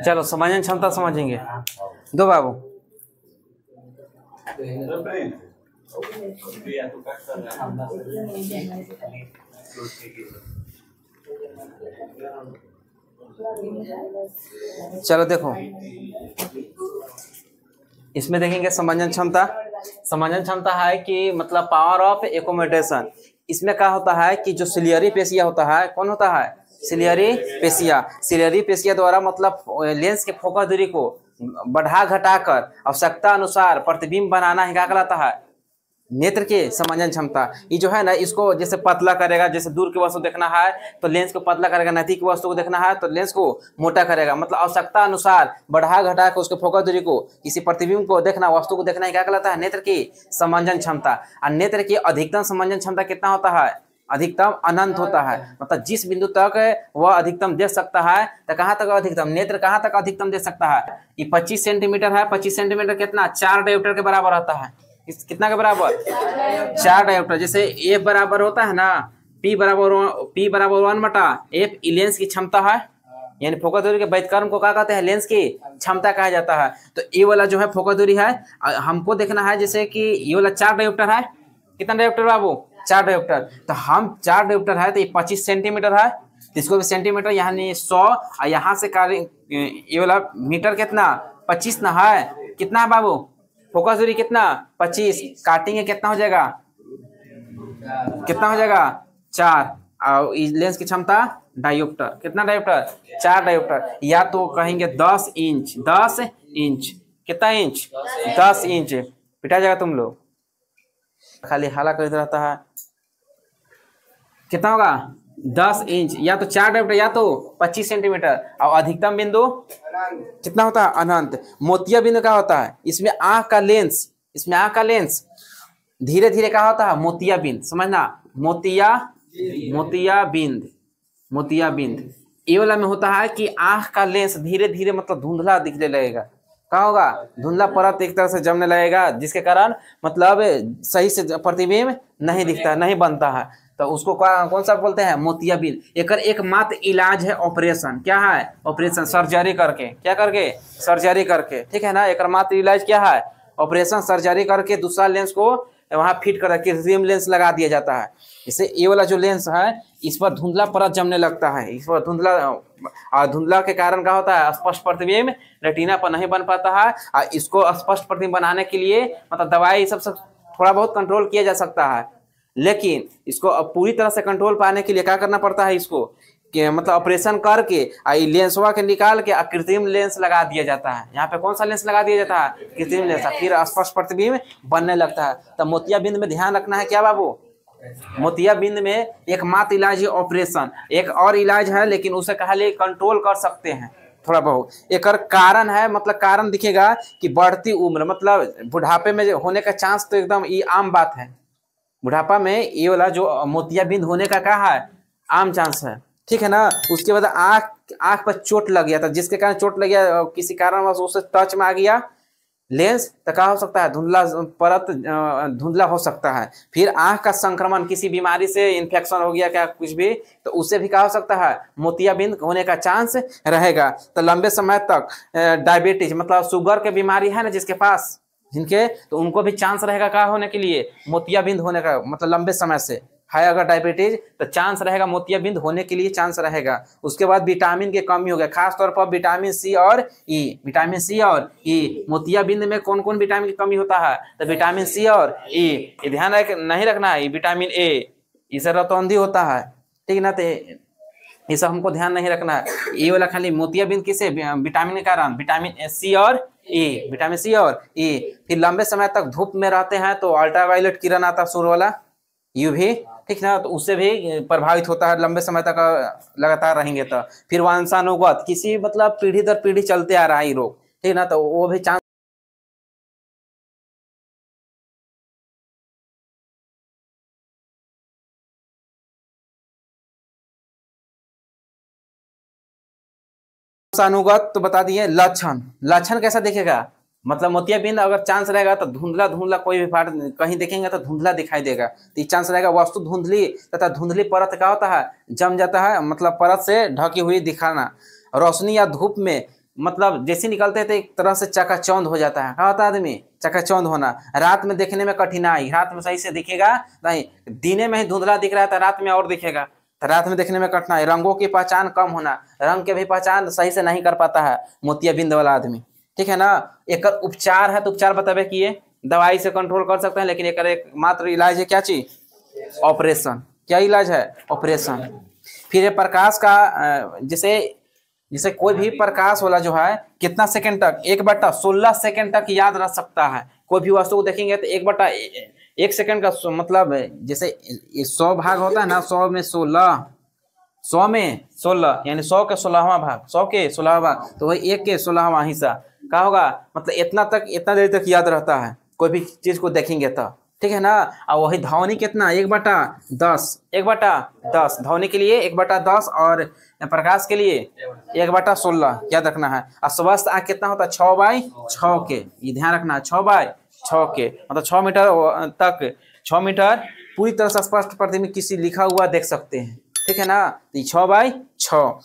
चलो समझन क्षमता समझेंगे। दो बाबू। चलो देखो, इसमें देखेंगे समंजन क्षमता। समंजन क्षमता है कि मतलब पावर ऑफ एकोमोडेशन। इसमें क्या होता है कि जो सिलियरी पेशिया होता है, कौन होता है? Ciliary facie. सिलियरी पेशिया द्वारा मतलब लेंस के फोकस दूरी को बढ़ा घटाकर आवश्यकता अनुसार प्रतिबिंब बनाना ही क्या कहलाता है? नेत्र के समंजन क्षमता। ये जो है ना, इसको जैसे पतला करेगा, जैसे दूर की वस्तु देखना है तो लेंस को पतला करेगा, नजदीक की वस्तु को देखना है तो लेंस को मोटा करेगा। मतलब आवश्यकता अनुसार बढ़ा घटा कर उसके फोकस दूरी को, किसी प्रतिबिंब को देखना, वस्तु को देखना क्या कहलाता है? नेत्र की समंजन क्षमता। और नेत्र की अधिकतम समंजन क्षमता कितना होता है? अधिकतम अनंत होता है। मतलब जिस बिंदु तक वह अधिकतम देख सकता है, तो कहाँ तक अधिकतम? नेत्र कहाँ तक अधिकतम देख सकता है? ये 25 सेंटीमीटर है। 25 सेंटीमीटर कितना? 4 डायोप्टर के बराबर होता है। कितना के बराबर? 4 डायोप्टर। जैसे एफ बराबर होता है ना, पी बराबर 1/f लेंस की क्षमता है, यानी फोकस दूरी के व्युत्क्रम को क्या कहते हैं? लेंस की क्षमता कहा जाता है। तो ये वाला जो है फोकस दूरी है, हमको देखना है जैसे कि ये वाला 4 डायोप्टर है। कितना डायोप्टर बाबू? 4 डायोप्टर। तो हम 4 डायोप्टर है तो ये 25 सेंटीमीटर है, इसको भी सेंटीमीटर यानी 100, और यहाँ से ये वाला मीटर कितना? 25 ना है। कितना है बाबू? फोकस दूरी कितना? 25। काटेंगे कितना हो जाएगा? कितना हो जाएगा? 4। और लेंस की क्षमता डायोप्टर। कितना डायोप्टर? 4 डायोप्टर। या तो कहेंगे 10 इंच। 10 इंच। कितना इंच? 10 इंच। पिटा जाएगा तुम लोग, खाली हाला करते रहता है। कितना होगा? 10 इंच। या तो 4 डायोप्टर या तो 25 सेंटीमीटर। और अधिकतम बिंदु कितना होता है? अनंत। मोतिया बिंदु क्या होता है? इसमें आंख का लेंस, इसमें आंख का लेंस धीरे धीरे क्या होता है? मोतिया बिंद। समझना, मोतिया मोतिया बिंद। मोतिया बिंद ये वाला में होता है कि आंख का लेंस धीरे धीरे मतलब धुंधला दिखने लगेगा। क्या होगा? धुंधला परत एक तरह से जमने लगेगा, जिसके कारण मतलब सही से प्रतिबिंब नहीं दिखता, नहीं बनता है। तो उसको कौन सा बोलते हैं? मोतिया बिंद। एक मात्र इलाज है ऑपरेशन। क्या है? ऑपरेशन। सर्जरी करके। क्या करके? सर्जरी करके। ठीक है ना। एक मात्र इलाज क्या है? ऑपरेशन। सर्जरी करके दूसरा लेंस को वहां फिट कर कृत्रिम लेंस लगा दिया जाता है। इसे ये वाला जो लेंस है, इस पर धुंधला परत जमने लगता है। इस पर धुंधला के कारण क्या होता है? स्पष्ट प्रतिबिंब रेटिना पर नहीं बन पाता है। और इसको स्पष्ट प्रतिबिंब बनाने के लिए मतलब दवाई सब थोड़ा बहुत कंट्रोल किया जा सकता है, लेकिन इसको अब पूरी तरह से कंट्रोल पाने के लिए क्या करना पड़ता है? इसको कि मतलब ऑपरेशन करके लेंसवा के निकाल के कृत्रिम लेंस लगा दिया जाता है। यहाँ पे कौन सा लेंस लगा दिया जाता है? कृत्रिम लेंस। फिर स्पष्ट प्रतिबिंब बनने लगता है। तो मोतिया बिंद में ध्यान रखना है क्या बाबू? मोतिया बिंद में एकमात्र इलाज है ऑपरेशन। एक और इलाज है, लेकिन उसे खाली कंट्रोल कर सकते हैं थोड़ा बहुत। एक कारण है, मतलब कारण दिखेगा कि बढ़ती उम्र, मतलब बुढ़ापे में होने का चांस तो एकदम ये आम बात है। बुढ़ापा में ये वाला जो मोतिया बिंद होने का क्या है? आम चांस है। ठीक है ना। उसके बाद आंख पर चोट लग गया था, जिसके कारण चोट लग गया, किसी कारणवश उससे टच में आ गया लेंस, तो क्या हो सकता है? धुंधला परत धुंधला हो सकता है। फिर आंख का संक्रमण, किसी बीमारी से इन्फेक्शन हो गया क्या कुछ भी, तो उससे भी क्या हो सकता है? मोतियाबिंद होने का चांस रहेगा। तो लंबे समय तक डायबिटीज मतलब शुगर के बीमारी है ना जिसके पास, जिनके, तो उनको भी चांस रहेगा क्या होने के लिए? मोतियाबिंद होने का। मतलब लंबे समय से है अगर डायबिटीज, तो चांस रहेगा मोतियाबिंद होने के लिए, चांस रहेगा। उसके बाद विटामिन की कमी हो गया, खास तौर पर विटामिन सी और ई। विटामिन सी और ई। मोतियाबिंद में कौन कौन विटामिन की कमी होता है? तो विटामिन सी और ई। ये ध्यान नहीं रखना है। विटामिन ए, इसे रतौंधी होता है। ठीक है ना। तो ये सब हमको ध्यान नहीं रखना है। ये वाला खाली मोतियाबिंद किसे? विटामिन के कारण। विटामिन सी और ई। विटामिन सी और ई। फिर लंबे समय तक धूप में रहते हैं तो अल्ट्रावायलेट किरण आता है, सूर्य वाला, यूवी। ठीक ना। तो उससे भी प्रभावित होता है लंबे समय तक लगातार रहेंगे तो। फिर वंशानुगत, किसी मतलब पीढ़ी दर पीढ़ी चलते आ रहा है ये रोग। ठीक ना। तो वो भी चांस वंशानुगत। तो बता दिए लक्षण। लक्षण कैसा दिखेगा? मतलब मोतियाबिंद अगर चांस रहेगा तो धुंधला धुंधला, कोई भी पार्ट कहीं देखेंगे तो धुंधला दिखाई देगा, तो ये चांस रहेगा वस्तु धुंधली तथा धुंधली परत क्या होता है, जम जाता है, मतलब परत से ढकी हुई दिखाना। रोशनी या धूप में मतलब जैसे निकलते हैं तो एक तरह से चकाचौंध हो जाता है, क्या होता है आदमी, चकाचौंध होना। रात में देखने में कठिनाई, रात में सही से दिखेगा नहीं, दिने में ही धुंधला दिख रहा है तो रात में और दिखेगा, तो रात में देखने में कठिनाई। रंगों की पहचान कम होना, रंग के भी पहचान सही से नहीं कर पाता है मोतियाबिंद वाला आदमी, ठीक है ना। एक उपचार है, तो उपचार बताबे कि ये दवाई से कंट्रोल कर सकते हैं, लेकिन एक मात्र इलाज है, क्या चीज, ऑपरेशन। क्या इलाज है, ऑपरेशन। फिर ये प्रकाश का जैसे कोई भी प्रकाश वाला जो है कितना सेकंड तक, 1/16 सेकंड तक याद रख सकता है। कोई भी वस्तु को देखेंगे तो 1/1 सेकंड का मतलब जैसे 100 भाग होता है ना, 100 में 16, 100 में 16 यानी 100 के 16वां भाग, 100 के 16वां भाग, तो वही 1 के 16वां हिस्सा क्या होगा, मतलब इतना देर तक याद रहता है कोई भी चीज को देखेंगे तो, ठीक है ना। और वही ध्वनि कितना, 1/10, 1/10 ध्वनि के लिए 1/10, और प्रकाश के लिए 1/16 याद रखना है। और स्वस्थ आँख कितना होता है, 6/6 के, ये ध्यान रखना है, 6/6 के, मतलब 6 मीटर तक, 6 मीटर पूरी तरह से स्पष्ट प्रतिबिंब किसी लिखा हुआ देख सकते हैं, ठीक है ना। 6/6